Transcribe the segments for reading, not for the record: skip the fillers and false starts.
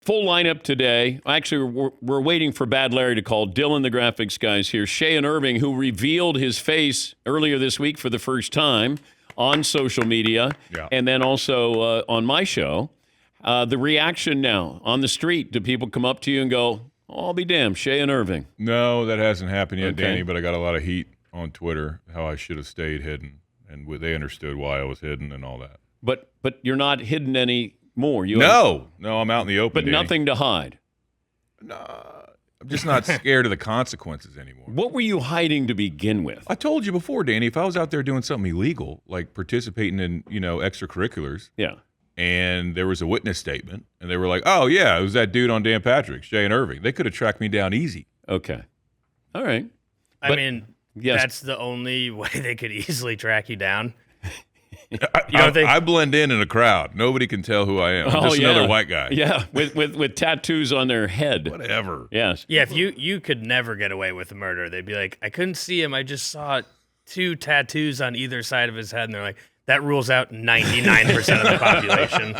Full lineup today. Actually, we're waiting for Bad Larry to call. Dylan, the graphics guys here. Shea and Irving, who revealed his face earlier this week for the first time on social media, and then also on my show. The reaction now on the street. Do people come up to you and go, oh, I'll be damned, Shea and Irving? No, that hasn't happened yet, Danny, but I got a lot of heat on Twitter, how I should have stayed hidden. And they understood why I was hidden and all that. But you're not hidden anymore. No, I'm out in the open, But Danny. nothing to hide. No, I'm just not scared of the consequences anymore. What were you hiding to begin with? I told you before, Danny, if I was out there doing something illegal, like participating in, extracurriculars, and there was a witness statement, and they were like, oh, yeah, it was that dude on Dan Patrick, Shea and Irving. They could have tracked me down easy. Okay. All right. That's the only way they could easily track you down. I blend in a crowd. Nobody can tell who I am. I'm just another white guy. Yeah, with tattoos on their head. Whatever. Yes. Yeah, if you could never get away with the murder. They'd be like, I couldn't see him. I just saw 2 tattoos on either side of his head. And they're like, that rules out 99% of the population.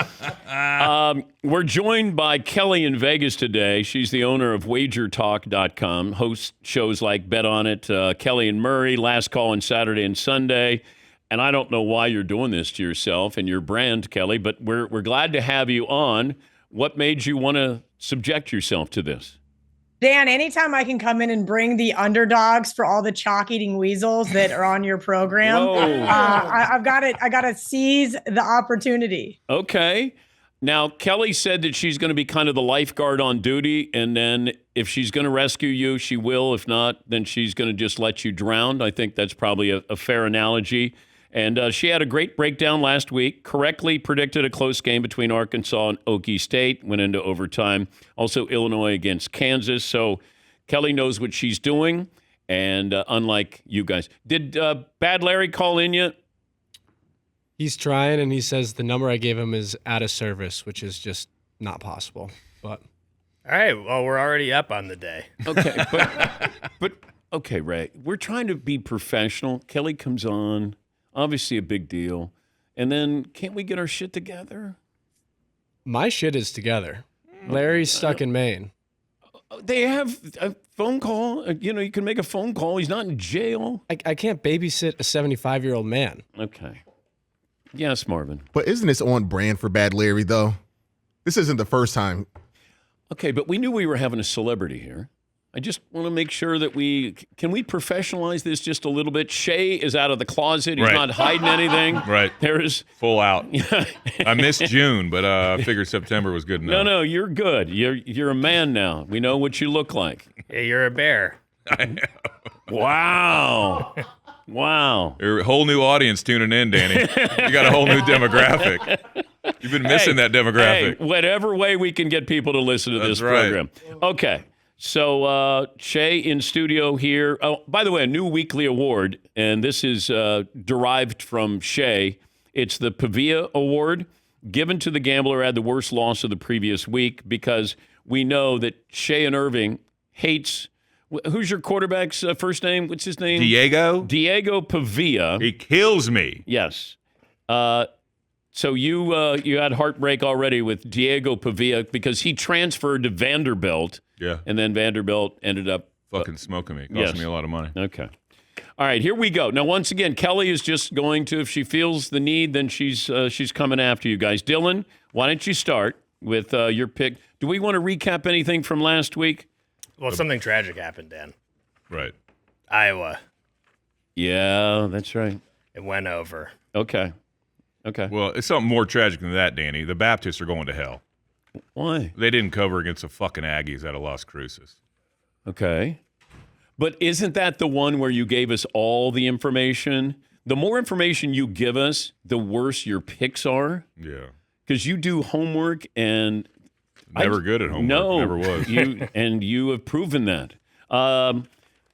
We're joined by Kelly in Vegas today. She's the owner of WagerTalk.com, hosts shows like Bet On It, Kelly and Murray, Last Call on Saturday and Sunday. And I don't know why you're doing this to yourself and your brand, Kelly, but we're glad to have you on. What made you want to subject yourself to this? Dan, anytime I can come in and bring the underdogs for all the chalk-eating weasels that are on your program, I got to seize the opportunity. Okay. Now, Kelly said that she's going to be kind of the lifeguard on duty, and then if she's going to rescue you, she will. If not, then she's going to just let you drown. I think that's probably a fair analogy. And she had a great breakdown last week, correctly predicted a close game between Arkansas and Okie State, went into overtime. Also, Illinois against Kansas. So Kelly knows what she's doing, and unlike you guys. Did Bad Larry call in yet? He's trying, and he says the number I gave him is out of service, which is just not possible. But all right, well, we're already up on the day. Okay, but okay, Ray, we're trying to be professional. Kelly comes on. Obviously a big deal. And then can't we get our shit together? My shit is together. Larry's stuck in Maine. They have a phone call. You can make a phone call. He's not in jail. I can't babysit a 75-year-old man. Okay. Yes, Marvin. But isn't this on brand for Bad Larry, though? This isn't the first time. Okay, but we knew we were having a celebrity here. I just want to make sure that can we professionalize this just a little bit? Shea is out of the closet. He's not hiding anything. Right. There's full out. I missed June, but I figured September was good enough. No, you're good. You're a man now. We know what you look like. Yeah, you're a bear. I know. Wow. A whole new audience tuning in, Danny. You got a whole new demographic. You've been missing that demographic. Hey, whatever way we can get people to listen to this program. Okay. So Shea in studio here. Oh, by the way, a new weekly award, and this is derived from Shea. It's the Pavia Award, given to the gambler who had the worst loss of the previous week, because we know that Shea and Irving hates. Who's your quarterback's first name? What's his name? Diego Pavia. He kills me. Yes. So you had heartbreak already with Diego Pavia because he transferred to Vanderbilt. Yeah. And then Vanderbilt ended up fucking smoking me. Costing me a lot of money. Okay. All right, here we go. Now, once again, Kelly is just going to, if she feels the need, then she's coming after you guys. Dylan, why don't you start with your pick? Do we want to recap anything from last week? Well, something tragic happened, Dan. Right. Iowa. Yeah, that's right. It went over. Okay. Well, it's something more tragic than that, Danny. The Baptists are going to hell. Why? They didn't cover against the fucking Aggies out of Las Cruces. Okay. But isn't that the one where you gave us all the information? The more information you give us, the worse your picks are. Yeah. Because you do homework and... Never good at homework. No. Never was. You have proven that.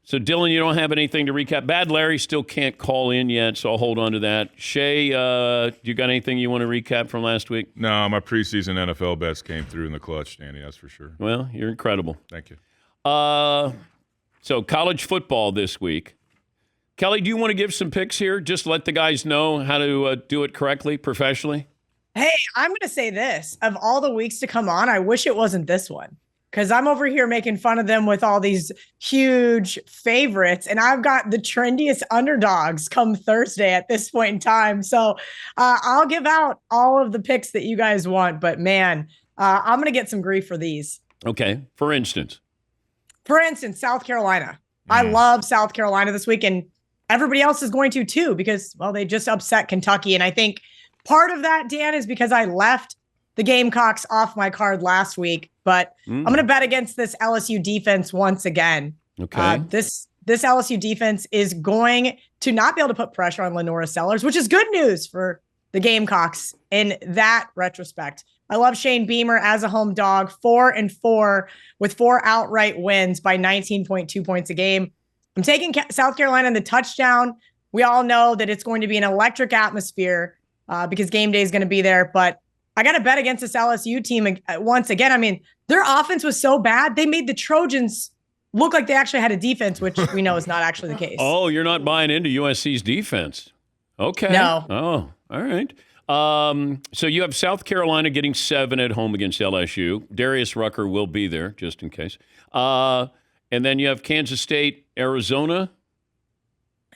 So, Dylan, you don't have anything to recap. Bad Larry still can't call in yet, so I'll hold on to that. Shea, you got anything you want to recap from last week? No, my preseason NFL bets came through in the clutch, Danny, that's for sure. Well, you're incredible. Thank you. So, college football this week. Kelly, do you want to give some picks here? Just let the guys know how to do it correctly, professionally. Hey, I'm going to say this. Of all the weeks to come on, I wish it wasn't this one. Because I'm over here making fun of them with all these huge favorites. And I've got the trendiest underdogs come Thursday at this point in time. So I'll give out all of the picks that you guys want. But man, I'm going to get some grief for these. Okay. For instance, South Carolina. I love South Carolina this week. And everybody else is going to too, because, well, they just upset Kentucky. And I think part of that, Dan, is because I left the Gamecocks off my card last week, but I'm going to bet against this LSU defense once again. Okay. This LSU defense is going to not be able to put pressure on Lenora Sellers, which is good news for the Gamecocks in that retrospect. I love Shane Beamer as a home dog, 4-4 with 4 outright wins by 19.2 points a game. I'm taking South Carolina in the touchdown. We all know that it's going to be an electric atmosphere because game day is going to be there, but I got to bet against this LSU team once again. I mean, their offense was so bad, they made the Trojans look like they actually had a defense, which we know is not actually the case. Oh, you're not buying into USC's defense. Okay. No. Oh, all right. So you have South Carolina getting 7 at home against LSU. Darius Rucker will be there, just in case. And then you have Kansas State, Arizona.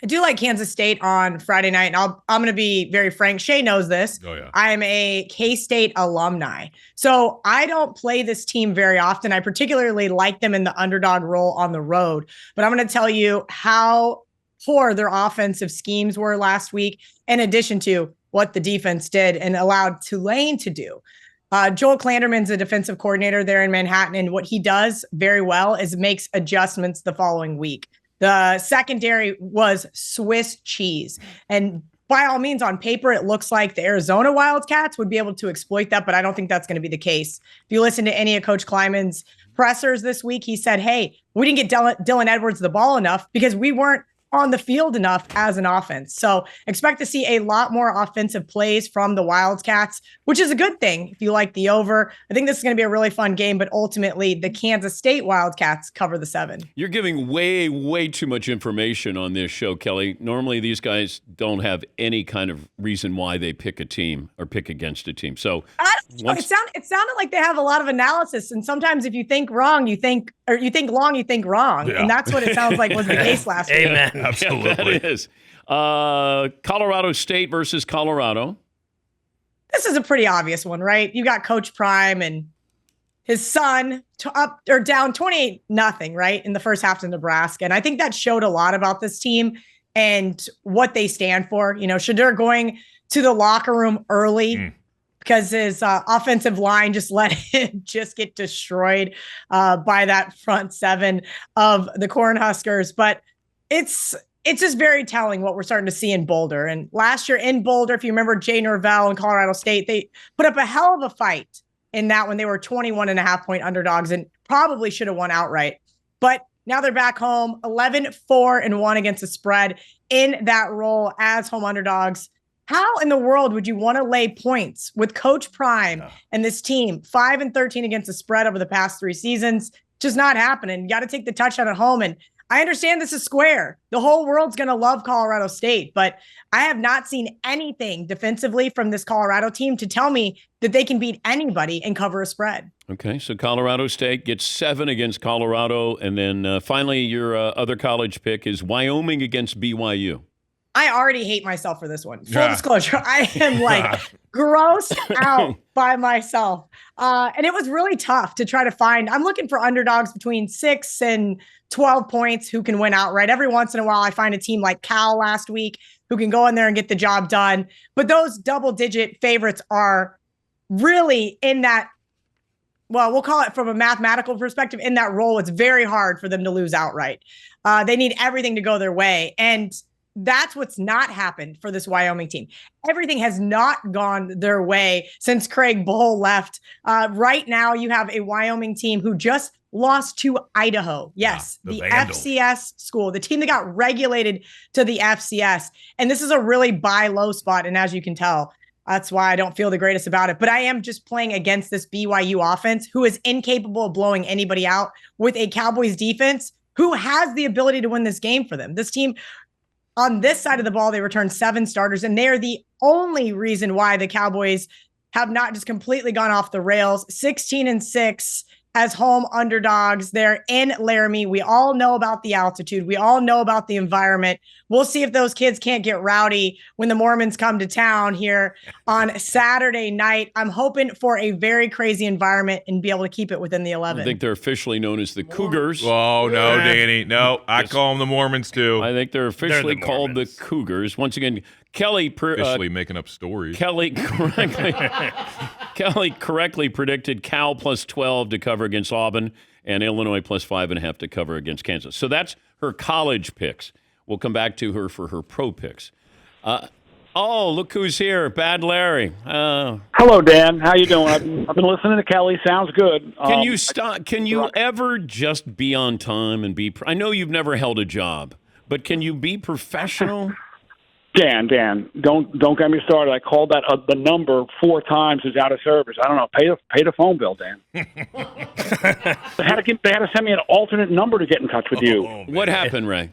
I do like Kansas State on Friday night, and I'm going to be very frank. Shea knows this. Oh, yeah. I'm a K-State alumni, so I don't play this team very often. I particularly like them in the underdog role on the road, but I'm going to tell you how poor their offensive schemes were last week, in addition to what the defense did and allowed Tulane to do. Joel Klanderman's a defensive coordinator there in Manhattan, and what he does very well is makes adjustments the following week. The secondary was Swiss cheese. And by all means, on paper, it looks like the Arizona Wildcats would be able to exploit that, but I don't think that's going to be the case. If you listen to any of Coach Kleiman's pressers this week, he said, hey, we didn't get Dylan Edwards the ball enough because we weren't on the field enough as an offense. So expect to see a lot more offensive plays from the Wildcats, which is a good thing if you like the over. I think this is going to be a really fun game, but ultimately the Kansas State Wildcats cover the 7. You're giving way too much information on this show, Kelly. Normally these guys don't have any kind of reason why they pick a team or pick against a team. So it sounded like they have a lot of analysis, and sometimes if you think wrong, you think long, you think wrong. Yeah. And that's what it sounds like was the case last week. Amen. Absolutely. Yeah, that is. Colorado State versus Colorado. This is a pretty obvious one, right? You got Coach Prime and his son up or down 28-0, right, in the first half to Nebraska. And I think that showed a lot about this team and what they stand for. You know, Shedeur going to the locker room early because his offensive line just let him just get destroyed by that front 7 of the Cornhuskers. But it's just very telling what we're starting to see in Boulder. And last year in Boulder, if you remember Jay Norvell and Colorado State, they put up a hell of a fight in that when they were 21.5-point underdogs and probably should have won outright. But now they're back home, 11-4-1 against the spread in that role as home underdogs. How in the world would you want to lay points with Coach Prime and this team 5-13 against the spread over the past 3 seasons? Just not happening. You got to take the touchdown at home. And I understand this is square. The whole world's going to love Colorado State, but I have not seen anything defensively from this Colorado team to tell me that they can beat anybody and cover a spread. Okay, so Colorado State gets 7 against Colorado, and then finally your other college pick is Wyoming against BYU. I already hate myself for this one. Full disclosure, I am like grossed out by myself. And it was really tough to try to find. I'm looking for underdogs between 6 and 12 points who can win outright. Every once in a while, I find a team like Cal last week who can go in there and get the job done. But those double-digit favorites are really in that, well, we'll call it from a mathematical perspective, in that role. It's very hard for them to lose outright. They need everything to go their way. And that's what's not happened for this Wyoming team. Everything has not gone their way since Craig Bull left. Right now, you have a Wyoming team who just lost to Idaho. Yes, the FCS school, the team that got regulated to the FCS. And this is a really buy low spot. And as you can tell, that's why I don't feel the greatest about it. But I am just playing against this BYU offense who is incapable of blowing anybody out with a Cowboys defense who has the ability to win this game for them. This team, on this side of the ball, they returned 7 starters, and they are the only reason why the Cowboys have not just completely gone off the rails. 16-6 as home underdogs. They're in Laramie. We all know about the altitude. We all know about the environment. We'll see if those kids can't get rowdy when the Mormons come to town here on Saturday night. I'm hoping for a very crazy environment and be able to keep it within the 11. I think they're officially known as the Cougars. Oh, no, Danny. No, I call them the Mormons, too. I think they're officially called the Cougars. Once again, Kelly officially making up stories. Kelly correctly predicted Cal plus 12 to cover against Auburn and Illinois plus 5.5 to cover against Kansas. So that's her college picks. We'll come back to her for her pro picks. Look who's here, Bad Larry. Hello, Dan. How you doing? I've been listening to Kelly. Sounds good. Can you stop? Can you ever just be on time and be? I know you've never held a job, but can you be professional? Dan, don't get me started. I called that the number 4 times is out of service. I don't know. Pay the phone bill, Dan. They had to send me an alternate number to get in touch with you. What happened, Ray?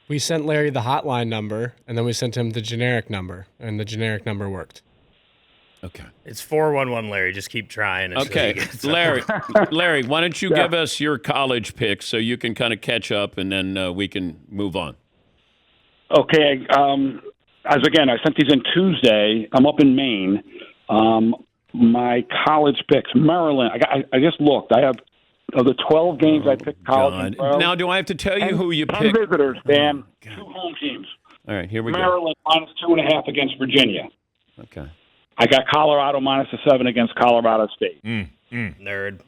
We sent Larry the hotline number, and then we sent him the generic number, and the generic number worked. Okay. It's 411, Larry. Just keep trying. Okay, Larry, why don't you give us your college picks so you can kind of catch up, and then we can move on. Okay. I sent these in Tuesday. I'm up in Maine. My college picks, Maryland. I just looked. I have of the 12 games I picked college. Now, do I have to tell you who you picked? 10 visitors, Dan. 2 home teams. All right, here we go. Maryland minus 2.5 against Virginia. Okay. I got Colorado minus 7 against Colorado State. Nerd.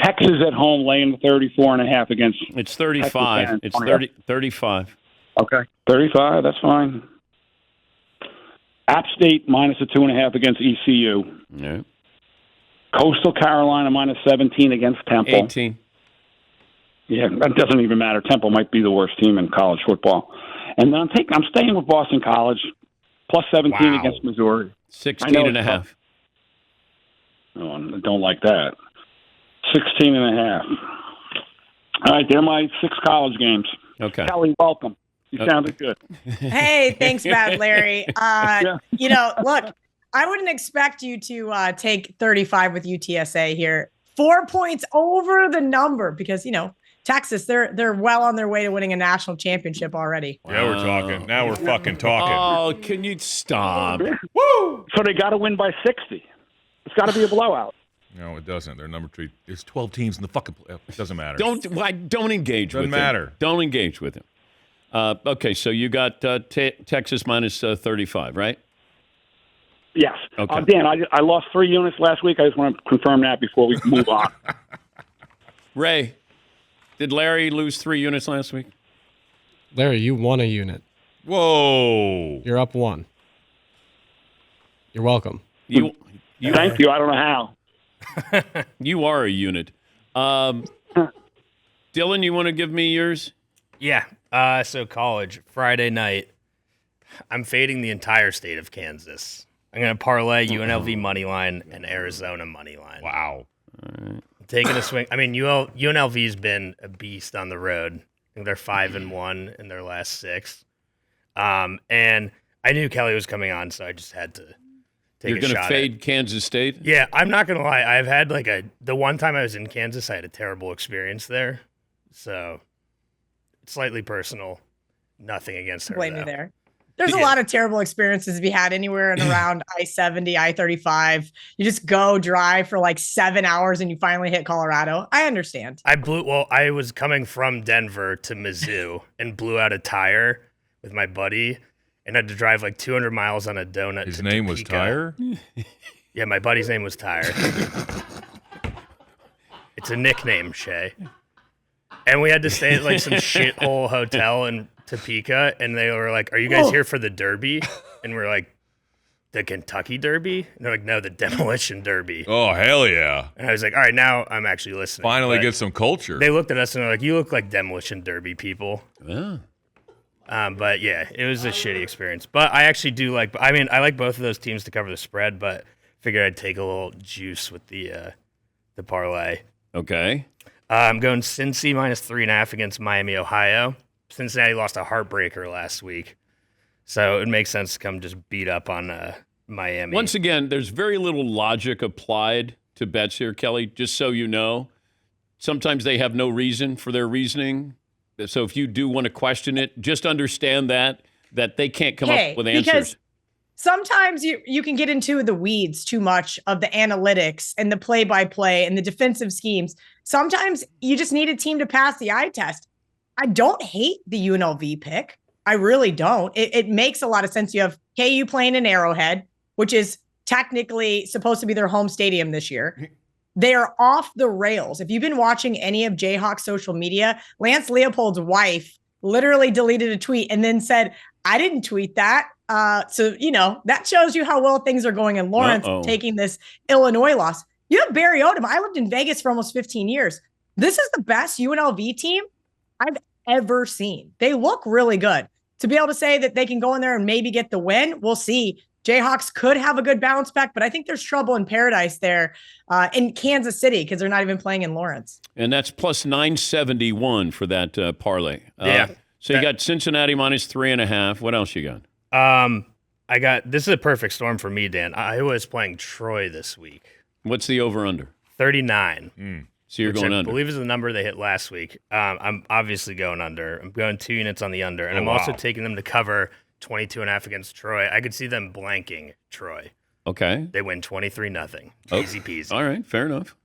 Texas at home laying the 34.5 against. It's 35. It's 35. Okay, 35. That's fine. App State minus 2.5 against ECU. No. Coastal Carolina minus 17 against Temple. 18. Yeah, that doesn't even matter. Temple might be the worst team in college football. And then I'm staying with Boston College, plus 17 against Missouri. 16.5. Oh, I don't like that. 16.5. All right, they're my 6 college games. Okay. Kelly, welcome. You sounded good. Hey, thanks, Bad Larry. Look, I wouldn't expect you to take 35 with UTSA here. 4 points over the number because, Texas, they're well on their way to winning a national championship already. Yeah, we're talking. Now we're fucking talking. Oh, can you stop? Woo! So they got to win by 60. It's got to be a blowout. No, it doesn't. They're number 3. There's 12 teams in the fucking playoff. It doesn't matter. Don't engage with him. Doesn't matter. Don't engage with him. Okay, so you got Texas minus 35, right? Yes. Okay. Dan, I lost 3 units last week. I just want to confirm that before we move on. Ray, did Larry lose 3 units last week? Larry, you won a unit. Whoa. You're up 1. You're welcome. You Thank you. I don't know how. You are a unit. Dylan, you want to give me yours? Yeah. So college, Friday night, I'm fading the entire state of Kansas. I'm going to parlay UNLV money line and Arizona money line. Wow. I'm taking a swing. I mean, UNLV's been a beast on the road. I think they're 5-1 in their last 6. And I knew Kelly was coming on, so I just had to take You're a going shot to fade Kansas State? Yeah, I'm not going to lie. I've had the one time I was in Kansas, I had a terrible experience there. So it's slightly personal. Nothing against her. Blame me there. There's a lot of terrible experiences to be had anywhere and around I-70, I-35. You just go drive for like 7 hours and you finally hit Colorado. I understand. I was coming from Denver to Mizzou and blew out a tire with my buddy and had to drive like 200 miles on a donut. His name was Tire? Yeah, my buddy's name was Tire. It's a nickname, Shea. And we had to stay at like some shithole hotel in Topeka, and they were like, "Are you guys here for the Derby?" And we're like, "The Kentucky Derby?" And they're like, "No, the Demolition Derby." Oh, hell yeah. And I was like, "All right, now I'm actually listening." Finally get some culture. They looked at us and they're like, "You look like Demolition Derby people." Yeah. But yeah, it was a shitty experience. But I actually do like. I mean, I like both of those teams to cover the spread, but figured I'd take a little juice with the parlay. Okay. I'm going Cincy minus 3.5 against Miami, Ohio. Cincinnati lost a heartbreaker last week, so it makes sense to come just beat up on Miami. Once again, there's very little logic applied to bets here, Kelly, just so you know. Sometimes they have no reason for their reasoning. So if you do want to question it, just understand that they can't come up with answers. Because sometimes you can get into the weeds too much of the analytics and the play-by-play and the defensive schemes. Sometimes you just need a team to pass the eye test. I don't hate the UNLV pick. I really don't. It makes a lot of sense. You have KU playing in Arrowhead, which is technically supposed to be their home stadium this year. They are off the rails. If you've been watching any of Jayhawk's social media, Lance Leopold's wife literally deleted a tweet and then said, I didn't tweet that. So, that shows you how well things are going in Lawrence, taking this Illinois loss. You have Barry Odom. I lived in Vegas for almost 15 years. This is the best UNLV team I've ever seen. They look really good. To be able to say that they can go in there and maybe get the win, we'll see. Jayhawks could have a good bounce back, but I think there's trouble in paradise there in Kansas City because they're not even playing in Lawrence. And that's plus 971 for that parlay. So you got Cincinnati minus 3.5. What else you got? This is a perfect storm for me, Dan. Iowa is playing Troy this week. What's the over-under? 39. So you're going under. I believe is the number they hit last week. I'm obviously going under. I'm going 2 units on the under, and I'm also taking them to cover 22.5 against Troy. I could see them blanking Troy. Okay. They win 23-0. Easy peasy. All right, fair enough.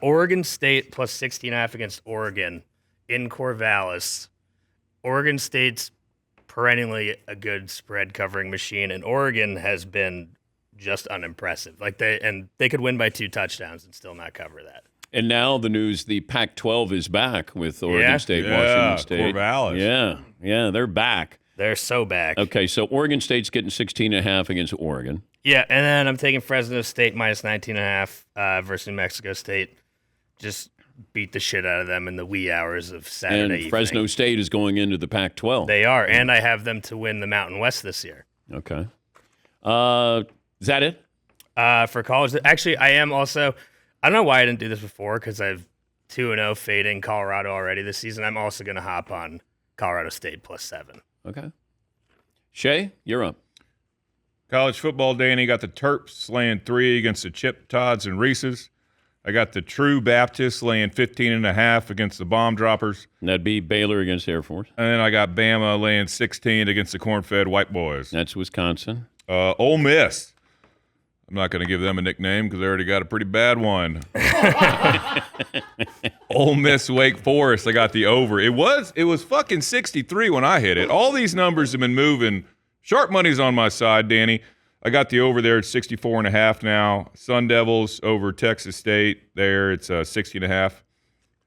Oregon State plus 16.5 against Oregon in Corvallis. Oregon State's perennially a good spread covering machine, and Oregon has been just unimpressive. They could win by 2 touchdowns and still not cover that. And now the news: the Pac-12 is back with Oregon State, Washington State. Corvallis. Yeah, they're back. They're so back. Okay, so Oregon State's getting 16.5 against Oregon. Yeah, and then I'm taking Fresno State minus 19.5 versus New Mexico State. Just beat the shit out of them in the wee hours of Saturday evening. And Fresno State is going into the Pac-12. They are, and I have them to win the Mountain West this year. Okay. Is that it? For college, actually, I am also. I don't know why I didn't do this before because I've 2-0 fading Colorado already this season. I'm also going to hop on Colorado State plus 7. Okay. Shea, you're up. College football, Danny, got the Terps laying 3 against the Chip Todds and Reeses. I got the True Baptists laying 15.5 against the Bomb Droppers. And that'd be Baylor against Air Force. And then I got Bama laying 16 against the Corn-Fed White Boys. That's Wisconsin. Ole Miss. I'm not going to give them a nickname because they already got a pretty bad one. Ole Miss, Wake Forest. I got the over. It was fucking 63 when I hit it. All these numbers have been moving. Sharp money's on my side, Danny. I got the over there at 64.5 now. Sun Devils over Texas State. There it's 60.5.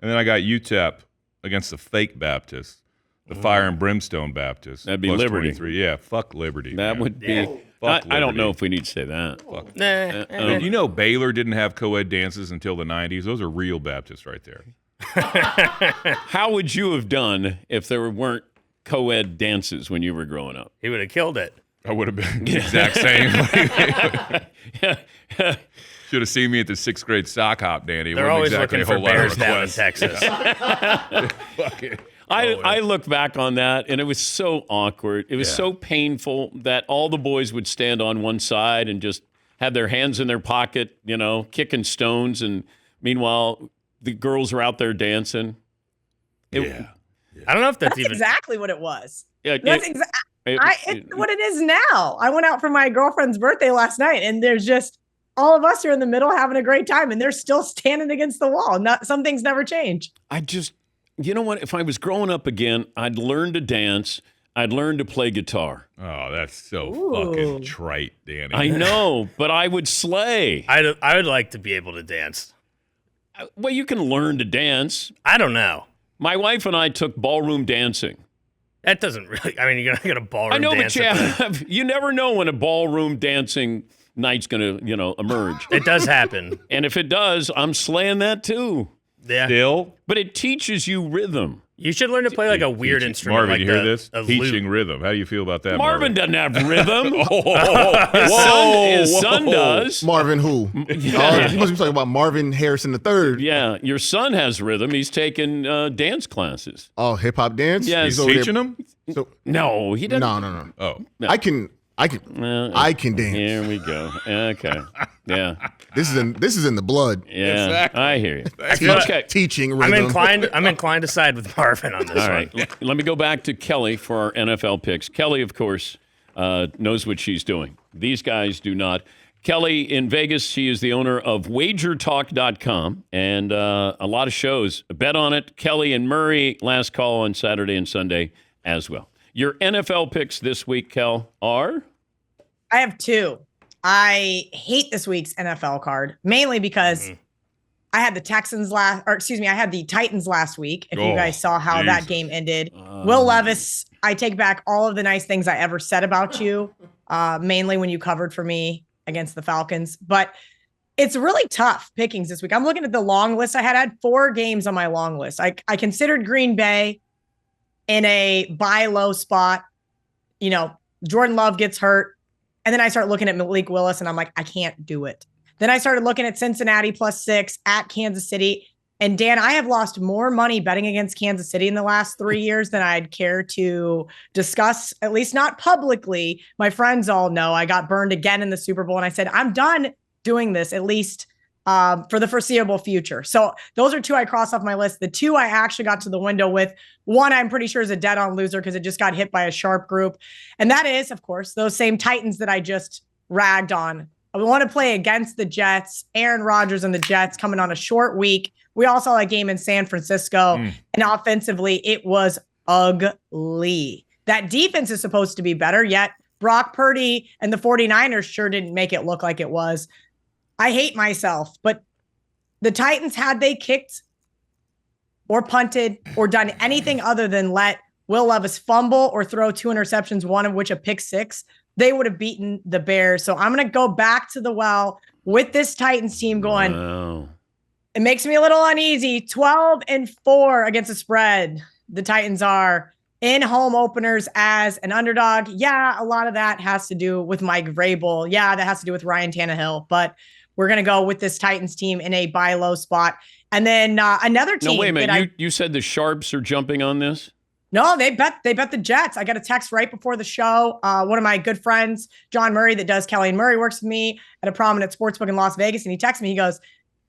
And then I got UTEP against the fake Baptists, the Fire and Brimstone Baptists. That'd be plus Liberty. 23. Yeah, fuck Liberty. That would be. I don't know if we need to say that. Fuck. You know Baylor didn't have co-ed dances until the 90s. Those are real Baptists right there. How would you have done if there weren't co-ed dances when you were growing up? He would have killed it. I would have been the exact same. Should have seen me at the 6th grade sock hop, Danny. They're always exactly looking for bears down in Texas. I look back on that, and it was so awkward. It was so painful that all the boys would stand on one side and just have their hands in their pocket, kicking stones. And meanwhile, the girls were out there dancing. I don't know if that's even exactly what it was. Yeah, that's it's what it is now. I went out for my girlfriend's birthday last night, and there's just all of us are in the middle having a great time, and they're still standing against the wall. Some things never change. You know what? If I was growing up again, I'd learn to dance. I'd learn to play guitar. Oh, that's so fucking trite, Danny. I know, but I would slay. I would like to be able to dance. Well, you can learn to dance. I don't know. My wife and I took ballroom dancing. That doesn't really. I mean, you're not going to ballroom dance. I know, but you never know when a ballroom dancing night's going to, emerge. It does happen. And if it does, I'm slaying that too. Yeah. Still? But it teaches you rhythm. You should learn to play like a weird instrument. Marvin, like you hear this? A Teaching lute. rhythm. How do you feel about that, Marvin doesn't have rhythm. His son does. Marvin who? You must be talking about Marvin Harrison III. Yeah, your son has rhythm. He's taken dance classes. Oh, hip hop dance? Yes. He's teaching them? So No, he doesn't. no. Oh. I can I can dance. Here we go. Okay. Yeah. This is in the blood. Yeah. Exactly. I hear you. Okay. Teaching rhythm. I'm inclined to side with Marvin on this All one. right. Let me go back to Kelly for our NFL picks. Kelly, of course, knows what she's doing. These guys do not. Kelly in Vegas, she is the owner of wagertalk.com and a lot of shows. Bet on it. Kelly and Murray, last call on Saturday and Sunday as well. Your NFL picks this week, Kel, are? I have two. I hate this week's NFL card, mainly because I had the I had the Titans last week. If you guys saw how that game ended. Will Levis, I take back all of the nice things I ever said about you, mainly when you covered for me against the Falcons. But it's really tough pickings this week. I'm looking at the long list. I had 4 games on my long list. I considered Green Bay in a buy low spot. You know, Jordan Love gets hurt. And then I start looking at Malik Willis and I'm like, I can't do it. Then I started looking at Cincinnati +6 at Kansas City. And Dan, I have lost more money betting against Kansas City in the last 3 years than I'd care to discuss, at least not publicly. My friends all know I got burned again in the Super Bowl. And I said, I'm done doing this, at least for the foreseeable future. So those are 2 I crossed off my list. The 2 I actually got to the window with. One, I'm pretty sure is a dead on loser because it just got hit by a sharp group. And that is, of course, those same Titans that I just ragged on. I want to play against the Jets, Aaron Rodgers and the Jets coming on a short week. We all saw that game in San Francisco, and offensively, it was ugly. That defense is supposed to be better, yet Brock Purdy and the 49ers sure didn't make it look like it was. I hate myself, but the Titans, had they kicked or punted or done anything other than let Will Levis fumble or throw 2 interceptions, one of which a pick 6, they would have beaten the Bears. So I'm going to go back to the well with this Titans team going. Wow. It makes me a little uneasy. 12-4 against the spread. The Titans are in home openers as an underdog. Yeah, a lot of that has to do with Mike Vrabel. Yeah, that has to do with Ryan Tannehill. But we're going to go with this Titans team in a buy low spot. And then another team. No, wait a minute. You said the Sharps are jumping on this? No, they bet the Jets. I got a text right before the show. One of my good friends, John Murray, that does Kelly and Murray, works with me at a prominent sportsbook in Las Vegas. And he texted me. He goes,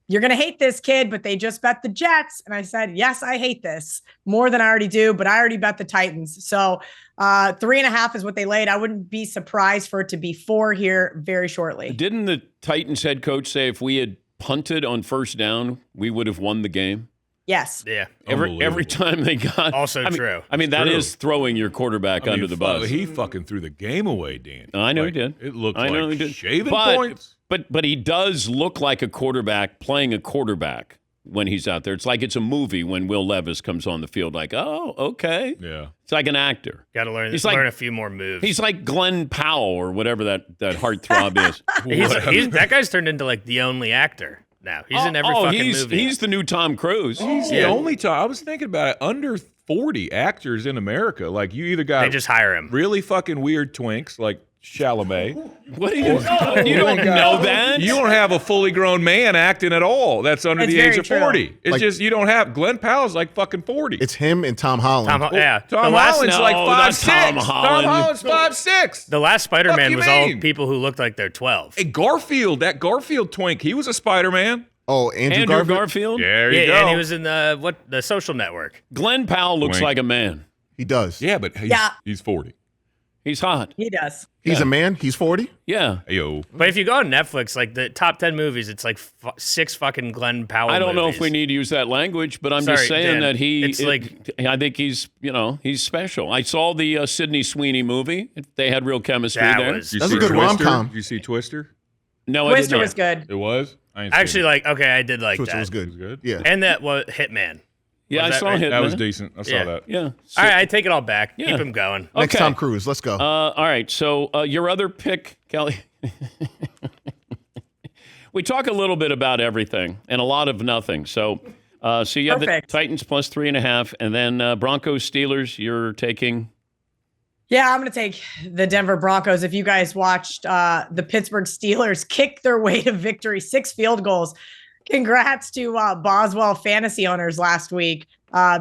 "You're going to hate this, kid, but they just bet the Jets." And I said, yes, I hate this more than I already do, but I already bet the Titans. So 3.5 is what they laid. I wouldn't be surprised for it to be 4 here very shortly. Didn't the Titans head coach say if we had punted on first down, we would have won the game? Yes. Yeah. Every time they got. Also true. I mean, that is throwing your quarterback under the bus. He fucking threw the game away, Dan. I know he did. It looked I know like he did. shaving points. But he does look like a quarterback playing a quarterback when he's out there. It's like it's a movie when Will Levis comes on the field. Like, oh, okay. Yeah. It's like an actor. Got to learn a few more moves. He's like Glenn Powell or whatever that heartthrob is. That guy's turned into like the only actor now. He's in every fucking movie. He's the new Tom Cruise. He's the only Tom. I was thinking about it. Under 40 actors in America. Like, you either got they just hire him. Really fucking weird twinks like Chalamet. What are you don't know that? You don't have a fully grown man acting at all. That's under the age of 40. It's just you don't have. Glenn Powell's like fucking 40. It's him and Tom Holland. Tom Holland's like 5'6". Tom Holland's 5'6". The last Spider-Man was all people who looked like they're 12. Hey, Garfield, that Garfield twink, he was a Spider-Man. Oh, Andrew Garfield? Yeah, there you go. And he was in the Social Network. Glenn Powell looks like a man. He does. Yeah, but he's 40. He's hot. He does. He's a man. He's 40. Yeah. Yo. But if you go on Netflix, like the top 10 movies, it's like 6 fucking Glenn Powell I don't know movies. if we need to use that language, but I'm just saying Dan, that I think he's special. I saw the Sydney Sweeney movie. They had real chemistry there. That's a good rom-com. Did you see Twister? No, Twister was good. It was? Actually, I did like Twister that. was good. It was good? Yeah. And that was Hitman. Yeah, I saw Hitman. That was decent. I saw that. Yeah. All right, I take it all back. Yeah. Keep him going. Next Tom Cruise. Let's go. All right. So your other pick, Kelly. We talk a little bit about everything and a lot of nothing. So you have the Titans plus 3.5, and then Broncos Steelers. You're taking. Yeah, I'm going to take the Denver Broncos. If you guys watched the Pittsburgh Steelers kick their way to victory, 6 field goals. Congrats to Boswell fantasy owners last week.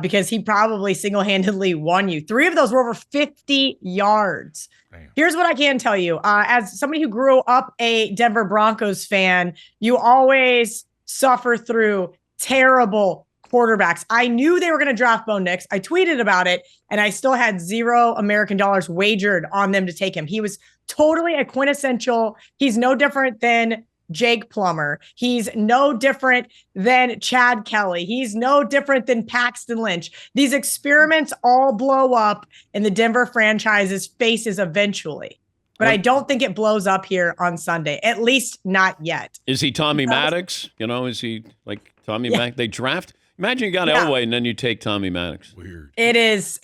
because he probably single-handedly won you. 3 of those were over 50 yards. Damn. Here's what I can tell you. As somebody who grew up a Denver Broncos fan, you always suffer through terrible quarterbacks. I knew they were going to draft Bo Nix. I tweeted about it, and I still had $0 American dollars wagered on them to take him. He was totally a quintessential. He's no different than Jake Plummer. He's no different than Chad Kelly. He's no different than Paxton Lynch. These experiments all blow up in the Denver franchise's faces eventually. But I don't think it blows up here on Sunday, at least not yet. Is he Tommy Maddox? Is he like Tommy Maddox? They draft. Imagine you got Elway and then you take Tommy Maddox. Weird. It is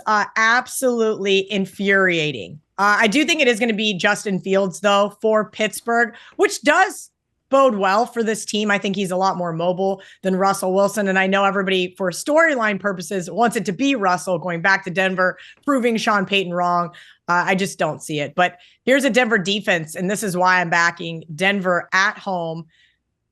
absolutely infuriating. I do think it is going to be Justin Fields, though, for Pittsburgh, which does bode well for this team. I think he's a lot more mobile than Russell Wilson. And I know everybody, for storyline purposes, wants it to be Russell going back to Denver, proving Sean Payton wrong. I just don't see it. But here's a Denver defense, and this is why I'm backing Denver at home.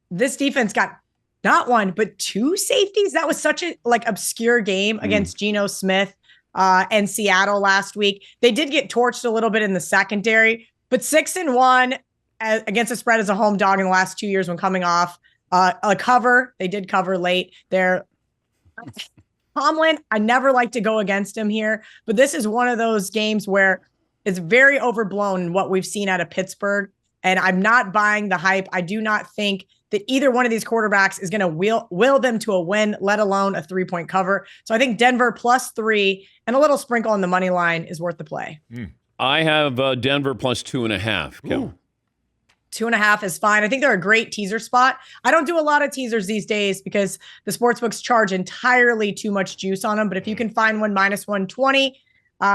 This defense got not 1, but 2 safeties. That was such a obscure game against Geno Smith and Seattle last week. They did get torched a little bit in the secondary, but 6-1 against the spread as a home dog in the last 2 years when coming off a cover. They did cover late there. Tomlin, I never like to go against him here, but this is one of those games where it's very overblown in what we've seen out of Pittsburgh, and I'm not buying the hype. I do not think that either one of these quarterbacks is going to will them to a win, let alone a 3-point cover. So I think Denver +3 and a little sprinkle on the money line is worth the play. I have Denver +2.5. Kevin. 2.5 is fine. I think they're a great teaser spot. I don't do a lot of teasers these days because the sportsbooks charge entirely too much juice on them. But if you can find one -120,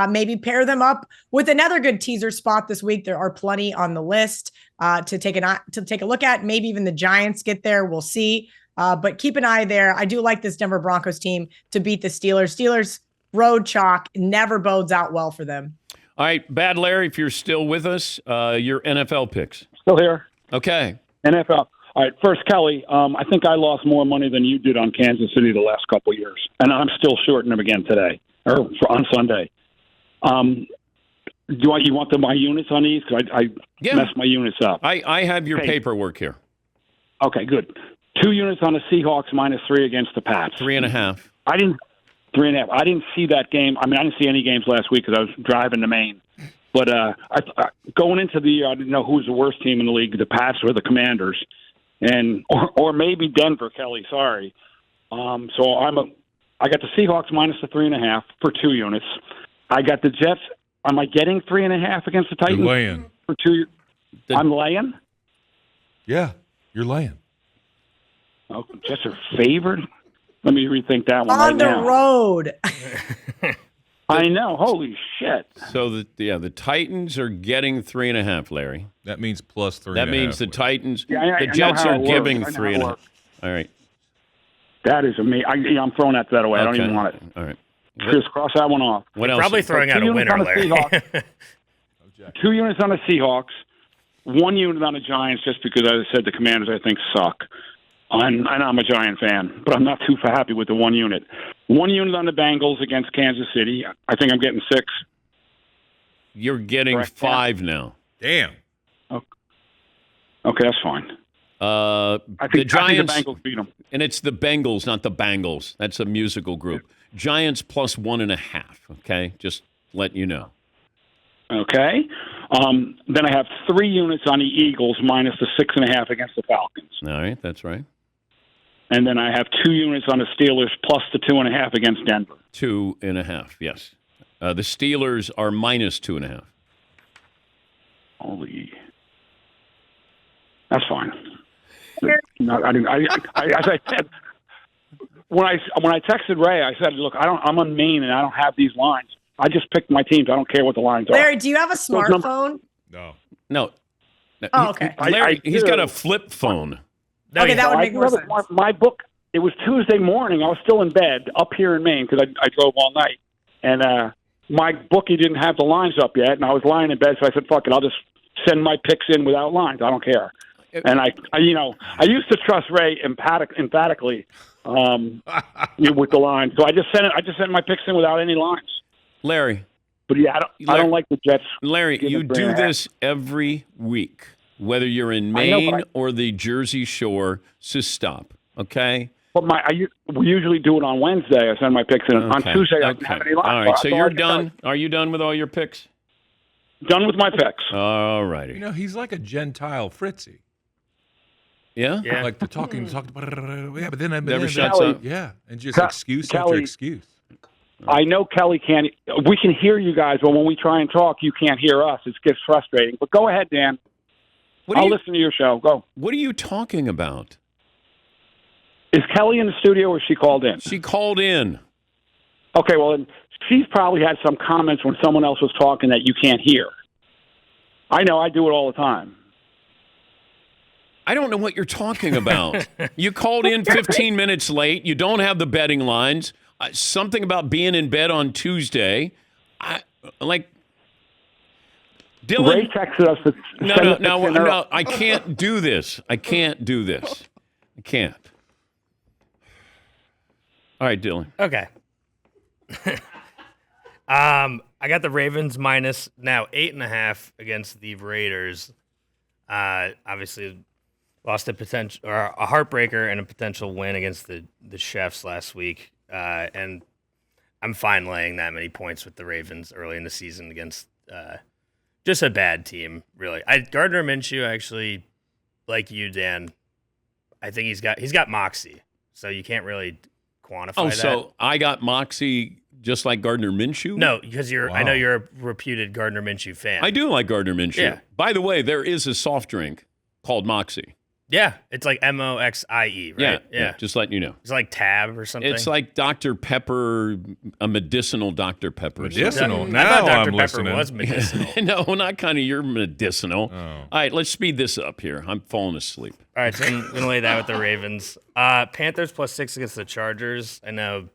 maybe pair them up with another good teaser spot this week. There are plenty on the list to take a look at. Maybe even the Giants get there. We'll see. But keep an eye there. I do like this Denver Broncos team to beat the Steelers. Steelers road chalk never bodes out well for them. All right, Bad Larry, if you're still with us, your NFL picks. Still here. Okay. NFL. All right. First, Kelly, I think I lost more money than you did on Kansas City the last couple of years, and I'm still shorting them again today or on Sunday. You want my units on these? Because I messed my units up. I have your paperwork here. Okay, good. 2 units on the Seahawks -3 against the Pats. 3.5. 3.5. I didn't see that game. I didn't see any games last week because I was driving to Maine. But going into the year, I didn't know who was the worst team in the league, the Pats or the Commanders, or maybe Denver. Kelly, sorry. So I got the Seahawks -3.5 for 2 units. I got the Jets. Am I getting 3.5 against the Titans? You're laying. For 2. I'm laying? Yeah, you're laying. Oh, Jets are favored? Let me rethink that one on the road. I know. Holy shit. So, the Titans are getting 3.5, Larry. That means +3.5. That means the Titans, the Jets are giving 3.5. All right. That is amazing. I'm throwing that away. Okay. I don't even want it. All right. Just cross that one off. What else? Probably throwing out a winner, Larry. 2 units on the Seahawks, 1 unit on the Giants, just because I said the Commanders I think suck. And I'm a Giant fan, but I'm not too happy with the 1 unit. 1 unit on the Bengals against Kansas City. I think I'm getting 6. You're getting 5 now. Damn. Okay, that's fine. I think the Bengals beat them. And it's the Bengals, not the Bangles. That's a musical group. Giants +1.5. Okay, just let you know. Okay. Then I have 3 units on the Eagles minus the 6.5 against the Falcons. All right, that's right. And then I have 2 units on the Steelers plus the 2.5 against Denver. 2.5, yes. The Steelers are -2.5. Holy. That's fine. No, I didn't. As I said, when I texted Ray, I said, "Look, I'm on Maine and I don't have these lines. I just picked my teams. I don't care what the lines are." Larry, do you have a smartphone? No. Oh, okay. Larry, he's got a flip phone. Okay, that would make more sense. My book. It was Tuesday morning. I was still in bed up here in Maine because I drove all night, and my bookie didn't have the lines up yet, and I was lying in bed, so I said, "Fuck it, I'll just send my picks in without lines. I don't care." And I used to trust Ray emphatically with the line. So I just sent my picks in without any lines. Larry. But yeah, I don't like the Jets. Larry, you do this every week, whether you're in Maine or the Jersey Shore. So stop, okay? But we usually do it on Wednesday. I send my picks in. Okay. On Tuesday, I don't have any lines. All right, so you're done. Are you done with all your picks? Done with my picks. All righty. You know, he's like a Gentile Fritzy. Yeah? Like talk about, yeah, but then Never shuts up. Yeah, and just excuse after excuse. I know Kelly can't. We can hear you guys, but when we try and talk, you can't hear us. It gets frustrating. But go ahead, Dan. I'll listen to your show. Go. What are you talking about? Is Kelly in the studio or she called in? She called in. Okay, well, then she's probably had some comments when someone else was talking that you can't hear. I know. I do it all the time. I don't know what you're talking about. You called in 15 minutes late. You don't have the betting lines. Something about being in bed on Tuesday. Dylan. Ray texted us. No. I can't do this. I can't. All right, Dylan. Okay. I got the Ravens minus now 8.5 against the Raiders. Obviously lost a heartbreaker and a potential win against the Chefs last week. And I'm fine laying that many points with the Ravens early in the season against just a bad team, really. Gardner Minshew, actually, like you, Dan, I think he's got moxie, so you can't really quantify that. So I got moxie just like Gardner Minshew? No, because I know you're a reputed Gardner Minshew fan. I do like Gardner Minshew. Yeah. By the way, there is a soft drink called Moxie. Yeah, it's like Moxie, right? Yeah, just letting you know. It's like Tab or something. It's like Dr. Pepper, a medicinal Dr. Pepper. Medicinal? I Now thought Dr. I'm Pepper listening. was medicinal. No, not kind of your medicinal. Oh. All right, let's speed this up here. I'm falling asleep. All right, so I'm going to lay that with the Ravens. Panthers +6 against the Chargers. I know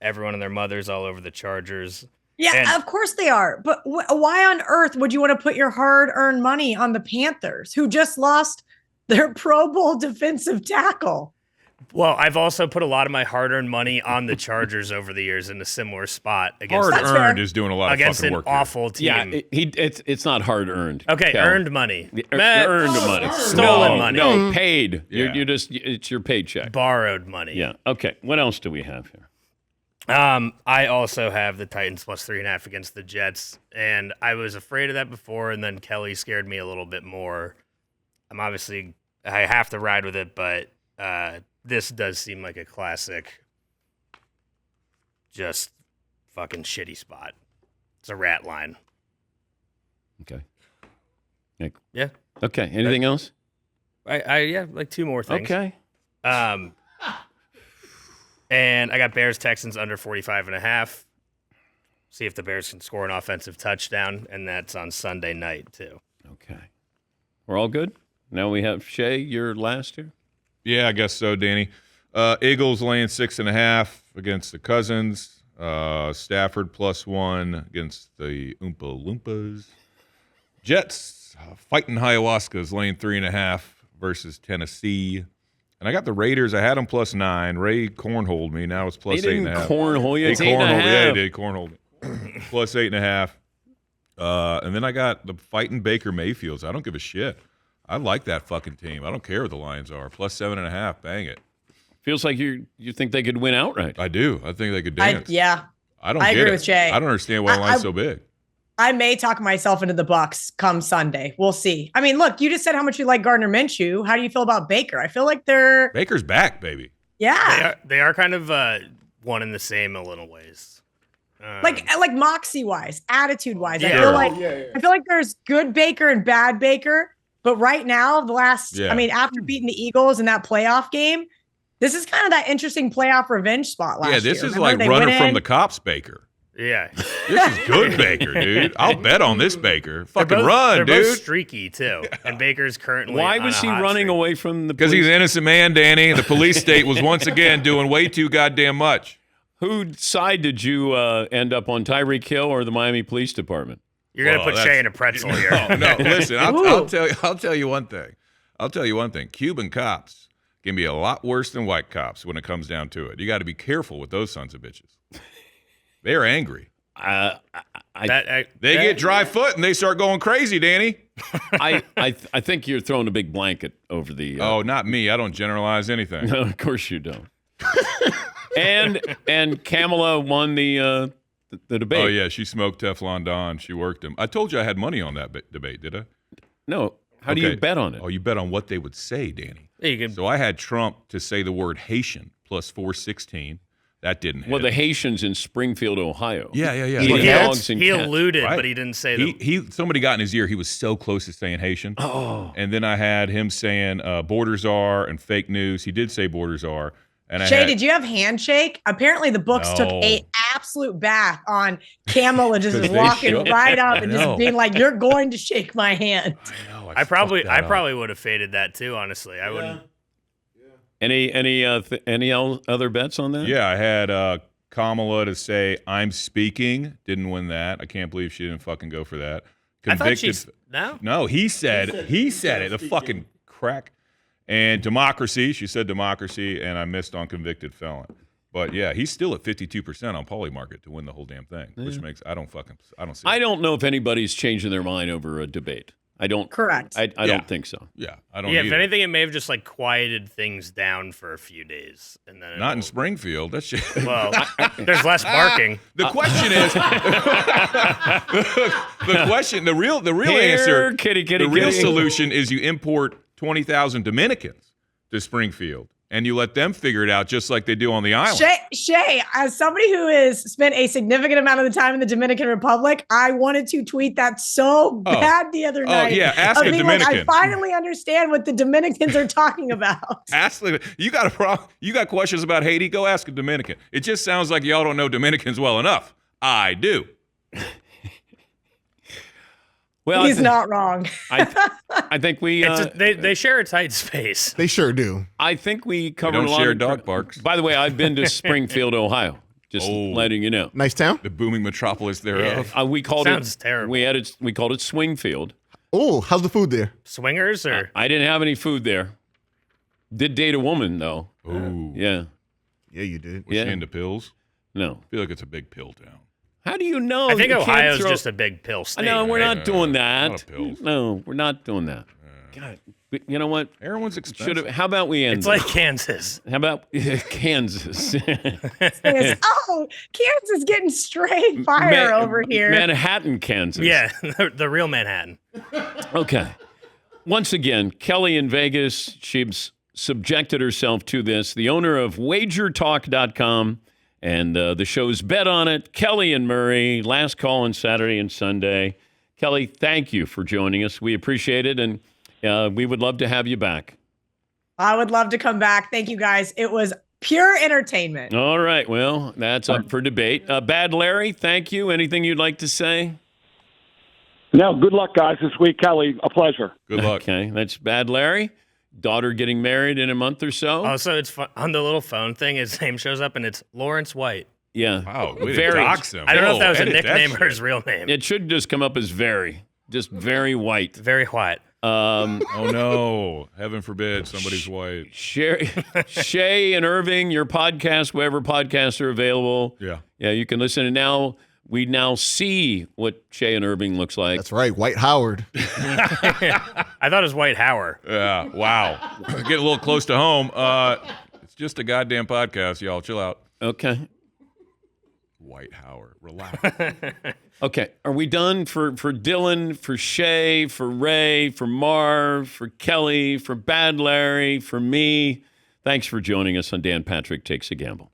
everyone and their mothers all over the Chargers. Yeah, of course they are. But why on earth would you want to put your hard-earned money on the Panthers, who just lost their Pro Bowl defensive tackle? Well, I've also put a lot of my hard-earned money on the Chargers over the years in a similar spot. Hard-earned is doing a lot of fucking work. Against an awful team. Yeah, it's not hard-earned. Okay, Cal. earned money. Earned money. Stolen money. No, paid. Yeah. It's your paycheck. Borrowed money. Yeah. Okay, what else do we have here? I also have the Titans +3.5 against the Jets, and I was afraid of that before, and then Kelly scared me a little bit more. I have to ride with it, but this does seem like a classic, just fucking shitty spot. It's a rat line. Okay. Yeah. Okay. Anything else? I like two more things. Okay. And I got Bears Texans under 45.5. See if the Bears can score an offensive touchdown, and that's on Sunday night too. Okay. We're all good? Now we have Shea, your last here. Yeah, I guess so, Danny. Eagles laying 6.5 against the Cousins. Stafford +1 against the Oompa Loompas. Jets fighting Hiawasskas laying 3.5 versus Tennessee. And I got the Raiders. I had them +9. Ray cornholed me. Now it's +8.5. Cornhole you. He It's cornholed 8.5. me. Yeah, he did cornhole me. +8.5. And then I got the fighting Baker Mayfields. I don't give a shit. I like that fucking team. I don't care what the Lions are. +7.5. Bang it. Feels like you think they could win outright. I do. I think they could dance. I don't I get agree it. with Shea. I don't understand why the line's so big. I may talk myself into the Bucks come Sunday. We'll see. I mean, look, you just said how much you like Gardner Minshew. How do you feel about Baker? I feel like Baker's back, baby. Yeah. They are kind of one and the same in little ways. Like moxie wise, attitude wise. Yeah. I feel like there's good Baker and bad Baker. But right now, after beating the Eagles in that playoff game, this is kind of that interesting playoff revenge spot last year. Yeah, this is Remember, like runner from the cops Baker. Yeah. This is good Baker, dude. I'll bet on this Baker. Fucking run, they're dude. both streaky, too. And Baker's currently Why was he running away from the police? Because he's an innocent man, Danny. The police state was once again doing way too goddamn much. Whose side did you end up on, Tyreek Hill or the Miami Police Department? You're going to put Shea in a pretzel here. No, listen, I'll tell you one thing. Cuban cops can be a lot worse than white cops when it comes down to it. You got to be careful with those sons of bitches. They're angry. They get dry foot and they start going crazy, Danny. I think you're throwing a big blanket over the. Oh, not me. I don't generalize anything. No, of course you don't. and Kamala won the debate. Oh yeah, she smoked Teflon Don. She worked him. I told you I had money on that debate, did I? No. How do you bet on it? Oh, you bet on what they would say, Danny. Yeah, so I had Trump to say the word Haitian plus 416. That didn't hit. Well, the Haitians in Springfield, Ohio. Yeah. Eating dogs and he cats. alluded, Right. but he didn't say them. Somebody got in his ear. He was so close to saying Haitian. Oh. And then I had him saying borders are and fake news. He did say borders are. And Shay, did you have handshake? Apparently, the books took a absolute bath on Kamala just walking right up and just being like, "You're going to shake my hand." I know. I probably would have faded that too. Honestly, I wouldn't. Any other bets on that? Yeah, I had Kamala to say I'm speaking. Didn't win that. I can't believe she didn't fucking go for that. Convicted. No, he said it. The fucking crack. And democracy. She said democracy, and I missed on convicted felon. But yeah, he's still at 52% on Polymarket to win the whole damn thing, which makes I don't see. I don't know if anybody's changing their mind over a debate. I don't. Correct. I don't think so. Yeah, I don't. Yeah, either. if anything, it may have just like quieted things down for a few days, and then Not in Springfield. That's just. Well, there's less barking. The question is. the real answer. The real solution is you import 20,000 Dominicans to Springfield, and you let them figure it out just like they do on the island. Shay, as somebody who has spent a significant amount of the time in the Dominican Republic, I wanted to tweet that so bad the other night. Oh, yeah, ask a Dominican. Like, I finally understand what the Dominicans are talking about. You got questions about Haiti? Go ask a Dominican. It just sounds like y'all don't know Dominicans well enough. I do. Well, he's not wrong. I think we they share a tight space. They sure do. I think we covered don't a lot share of dog barks. By the way, I've been to Springfield, Ohio. Just letting you know. Nice town. The booming metropolis thereof. We called Sounds terrible. We called it Swingfield. Oh, how's the food there? Swingers or I didn't have any food there. Did date a woman though. Ooh. Yeah. Yeah, you did. Was she into pills? No. I feel like it's a big pill town. How do you know? I think You can't Ohio's throw- just a big pill state. No, we're right? not doing that. Not a pills. No, we're not doing that. God, you know what? Everyone's expensive. How about we end? It's like Kansas. How about Kansas? Oh, Kansas getting straight fire over here. Manhattan, Kansas. Yeah, the real Manhattan. Okay. Once again, Kelly in Vegas, she's subjected herself to this. The owner of wagertalk.com. And the show's Bet on It. Kelly and Murray, last call on Saturday and Sunday. Kelly, thank you for joining us. We appreciate it, and we would love to have you back. I would love to come back. Thank you, guys. It was pure entertainment. All right. Well, that's up for debate. Bad Larry, thank you. Anything you'd like to say? No, good luck, guys, this week. Kelly, a pleasure. Good luck. Okay, that's Bad Larry. Daughter getting married in a month or so. Oh, so it's fun. On the little phone thing, his name shows up, and it's Lawrence White. Yeah. Wow, way to Very. dox him. I don't know if that was a edit that nickname or shit. his real name. It should just come up as just very white. Very white. Oh no! Heaven forbid somebody's white. Shea and Irving, your podcast, wherever podcasts are available. Yeah. Yeah, you can listen. And now we see what Shea and Irving looks like. That's right, White Howard. I thought it was White Howard. Yeah. Wow. Getting a little close to home. It's just a goddamn podcast, y'all. Chill out. Okay. White Howard. Relax. Okay. Are we done for Dylan, for Shea, for Ray, for Marv, for Kelly, for Bad Larry, for me? Thanks for joining us on Dan Patrick Takes a Gamble.